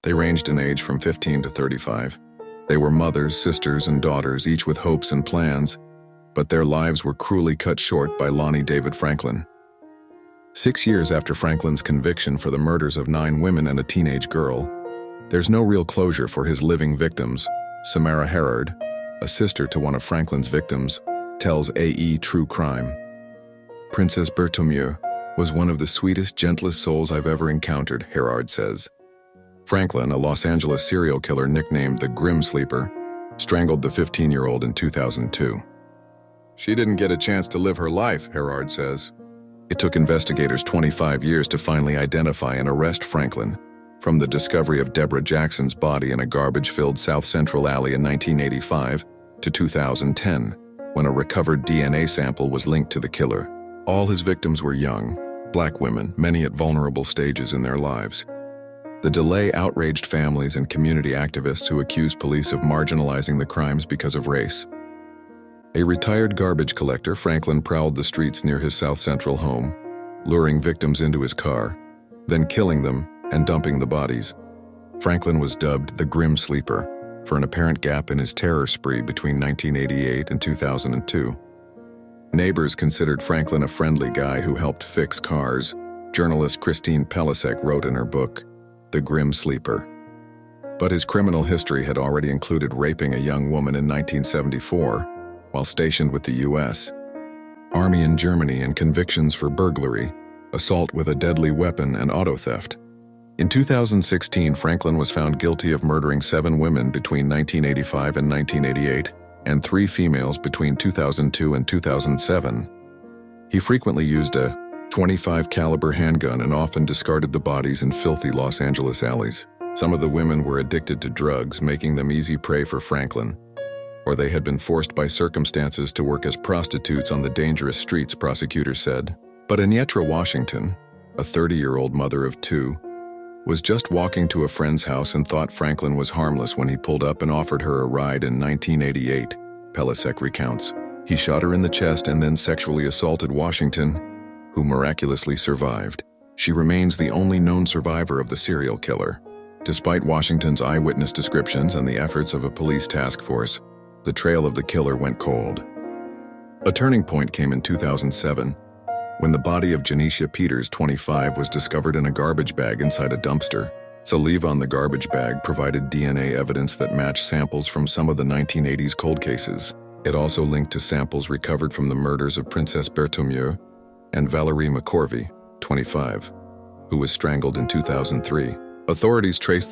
They ranged in age from 15 to 35. They were mothers, sisters, and daughters, each with hopes and plans, but their lives were cruelly cut short by Lonnie David Franklin. 6 years after Franklin's conviction for the murders of 9 women and a teenage girl, there's no real closure for his living victims. Samara Herard, a sister to one of Franklin's victims, tells AE True Crime. "Princess Berthomeu was one of the sweetest, gentlest souls I've ever encountered," Herard says. Franklin, a Los Angeles serial killer nicknamed the Grim Sleeper, strangled the 15-year-old in 2002. "She didn't get a chance to live her life," Herard says. It took investigators 25 years to finally identify and arrest Franklin, from the discovery of Deborah Jackson's body in a garbage-filled South Central alley in 1985 to 2010, when a recovered DNA sample was linked to the killer. All his victims were young, black women, many at vulnerable stages in their lives. The delay outraged families and community activists who accused police of marginalizing the crimes because of race. A retired garbage collector, Franklin prowled the streets near his South Central home, luring victims into his car, then killing them and dumping the bodies. Franklin was dubbed the Grim Sleeper for an apparent gap in his terror spree between 1988 and 2002. Neighbors considered Franklin a friendly guy who helped fix cars, journalist Christine Pelisek wrote in her book, The Grim Sleeper. But his criminal history had already included raping a young woman in 1974 while stationed with the U.S. Army in Germany and convictions for burglary, assault with a deadly weapon, and auto theft. In 2016, Franklin was found guilty of murdering 7 women between 1985 and 1988, and 3 females between 2002 and 2007. He frequently used a .25 caliber handgun and often discarded the bodies in filthy Los Angeles alleys. Some of the women were addicted to drugs, making them easy prey for Franklin, or they had been forced by circumstances to work as prostitutes on the dangerous streets, prosecutors said. But Anietra Washington, a 30-year-old mother of 2, was just walking to a friend's house and thought Franklin was harmless when he pulled up and offered her a ride in 1988, Pelisek recounts. He shot her in the chest and then sexually assaulted Washington, who miraculously survived. She remains the only known survivor of the serial killer. Despite Washington's eyewitness descriptions and the efforts of a police task force, the trail of the killer went cold. A turning point came in 2007, when the body of Janisha Peters, 25, was discovered in a garbage bag inside a dumpster. Saliva on the garbage bag provided DNA evidence that matched samples from some of the 1980s cold cases. It also linked to samples recovered from the murders of Princess Berthomeu and Valerie McCorvey, 25, who was strangled in 2003. Authorities traced the